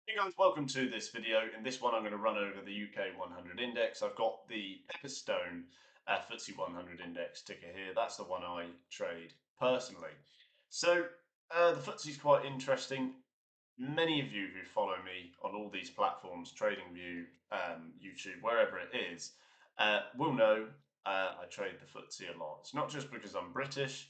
Hey guys, welcome to this video. In this one, I'm going to run over the UK100 index. I've got the Pepperstone FTSE 100 index ticker here. That's the one I trade personally. So the FTSE is quite interesting. Many of you who follow me on all these platforms, TradingView, YouTube, wherever it is, will know I trade the FTSE a lot. It's not just because I'm British.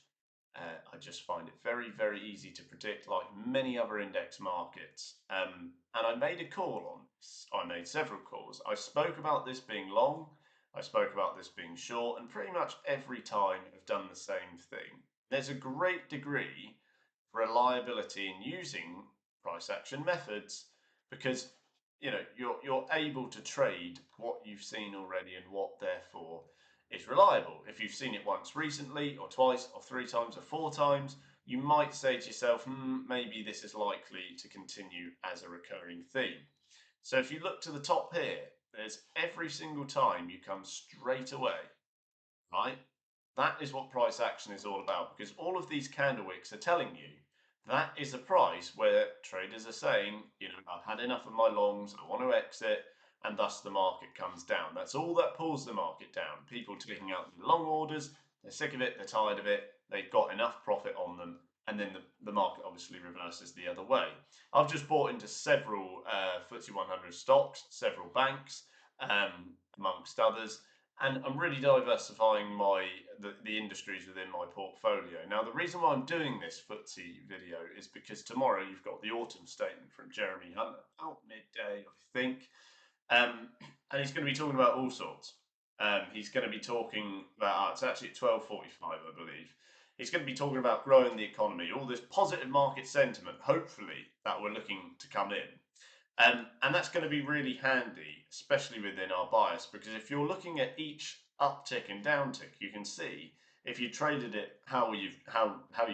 I just find it very, very easy to predict, like many other index markets. And I made a call on this. I made several calls. I spoke about this being long. I spoke about this being short, and pretty much every time I've done the same thing. There's a great degree of reliability in using price action methods because you're able to trade what you've seen already and what therefore is reliable. If you've seen it once recently, or twice, or three times, or four times, you might say to yourself, maybe this is likely to continue as a recurring theme. So if you look to the top here, there's every single time you come straight away, right? That is what price action is all about, because all of these candle wicks are telling you that is a price where traders are saying, I've had enough of my longs, I want to exit, and thus the market comes down. That's all that pulls the market down. People taking out long orders, they're sick of it, they're tired of it, they've got enough profit on them, and then the market obviously reverses the other way. I've just bought into several FTSE 100 stocks, several banks, amongst others, and I'm really diversifying the industries within my portfolio. Now, the reason why I'm doing this FTSE video is because tomorrow you've got the autumn statement from Jeremy Hunt, about midday, I think. And he's going to be talking about all sorts. He's going to be talking about, it's actually at 12:45, I believe. He's going to be talking about growing the economy, all this positive market sentiment, hopefully, that we're looking to come in. And that's going to be really handy, especially within our bias, because if you're looking at each uptick and downtick, you can see if you traded it how you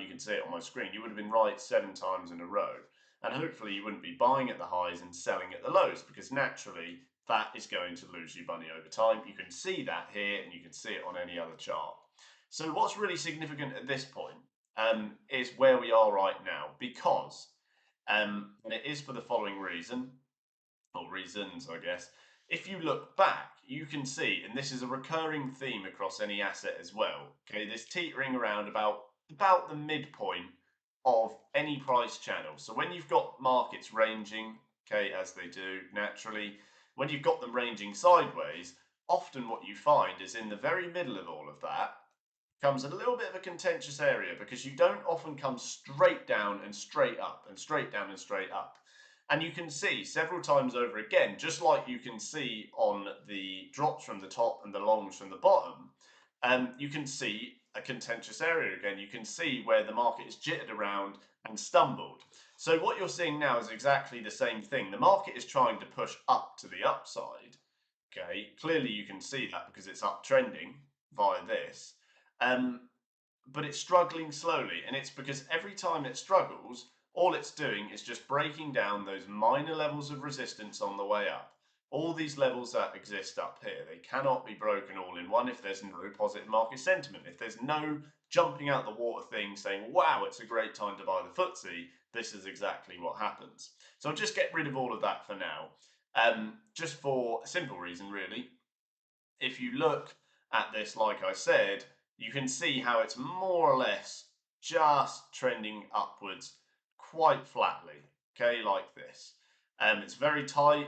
can see it on my screen, you would have been right 7 times in a row. And hopefully you wouldn't be buying at the highs and selling at the lows, because naturally that is going to lose you money over time. You can see that here, and you can see it on any other chart. So what's really significant at this point is where we are right now, because and it is for the following reason, or reasons, I guess. If you look back, you can see, and this is a recurring theme across any asset as well, okay, this teetering around about the midpoint of any price channel. So when you've got markets ranging, okay, as they do naturally, when you've got them ranging sideways, often what you find is in the very middle of all of that comes a little bit of a contentious area, because you don't often come straight down and straight up and straight down and straight up. And you can see several times over again, just like you can see on the drops from the top and the longs from the bottom, you can see a contentious area again. You can see where the market is jittered around and stumbled. So what you're seeing now is exactly the same thing. The market is trying to push up to the upside. Okay, clearly you can see that because it's uptrending via this. But it's struggling slowly, and it's because every time it struggles, all it's doing is just breaking down those minor levels of resistance on the way up. All these levels that exist up here, they cannot be broken all in one if there's no positive market sentiment. If there's no jumping out the water thing saying, wow, it's a great time to buy the FTSE, this is exactly what happens. So I'll just get rid of all of that for now. Just for a simple reason, really. If you look at this, like I said, you can see how it's more or less just trending upwards quite flatly, okay, like this. It's very tight,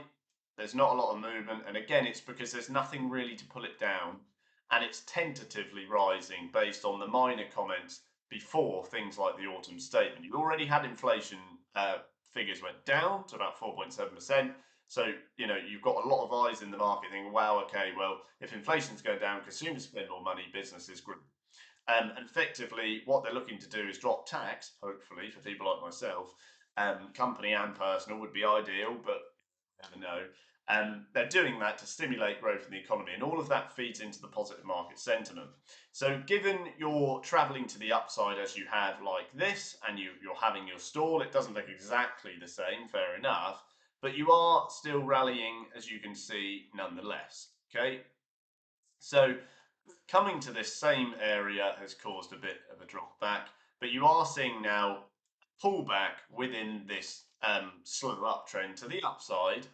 there's not a lot of movement, and again, it's because there's nothing really to pull it down, and it's tentatively rising based on the minor comments before things like the autumn statement. You already had inflation figures went down to about 4.7%. So, you've got a lot of eyes in the market thinking, wow, okay, well, if inflation's going down, consumers spend more money, businesses grow. And effectively, what they're looking to do is drop tax, hopefully, for people like myself. Company and personal would be ideal, but you never know. They're doing that to stimulate growth in the economy, and all of that feeds into the positive market sentiment. So given you're traveling to the upside as you have like this, and you're having your stall, it doesn't look exactly the same, fair enough, but you are still rallying, as you can see, nonetheless, okay? So coming to this same area has caused a bit of a drop back, but you are seeing now pullback within this slow uptrend to the upside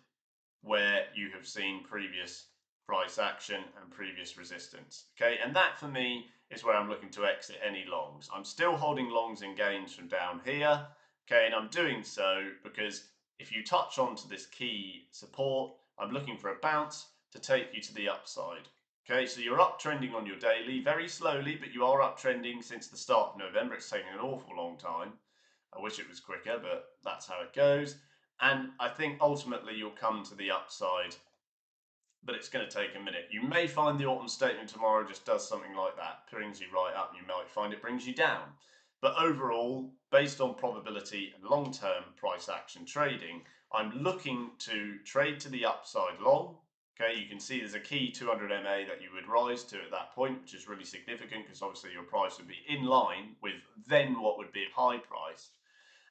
where you have seen previous price action and previous resistance. Okay, and that for me is where I'm looking to exit any longs. I'm still holding longs and gains from down here. Okay, and I'm doing so because if you touch onto this key support, I'm looking for a bounce to take you to the upside. Okay, so you're uptrending on your daily very slowly, but you are uptrending since the start of November. It's taken an awful long time. I wish it was quicker, but that's how it goes. And I think ultimately you'll come to the upside, but it's going to take a minute. You may find the autumn statement tomorrow just does something like that, brings you right up, and you might find it brings you down. But overall, based on probability and long-term price action trading, I'm looking to trade to the upside long. Okay, you can see there's a key 200 MA that you would rise to at that point, which is really significant because obviously your price would be in line with then what would be a high price.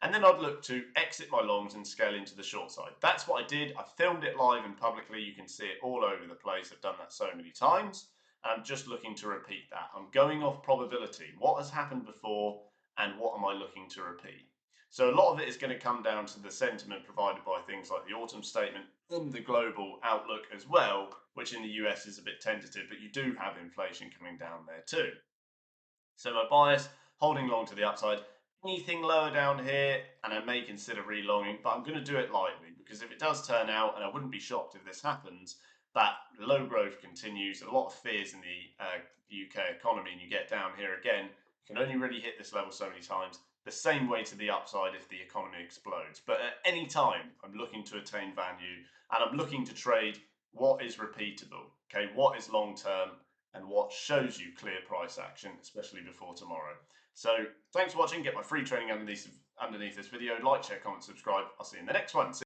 And then I'd look to exit my longs and scale into the short side. That's what I did. I filmed it live and publicly. You can see it all over the place. I've done that so many times. I'm just looking to repeat that. I'm going off probability. What has happened before and what am I looking to repeat? So a lot of it is going to come down to the sentiment provided by things like the autumn statement and the global outlook as well, which in the US is a bit tentative, but you do have inflation coming down there too. So my bias, holding long to the upside. Anything lower down here, and I may consider relonging, but I'm going to do it lightly because if it does turn out, and I wouldn't be shocked if this happens, that low growth continues, a lot of fears in the UK economy, and you get down here again, you can only really hit this level so many times. The same way to the upside if the economy explodes. But at any time, I'm looking to attain value, and I'm looking to trade what is repeatable, okay, what is long term, and what shows you clear price action, especially before tomorrow. So thanks for watching. Get my free training underneath this video. Like, share, comment, subscribe. I'll see you in the next one.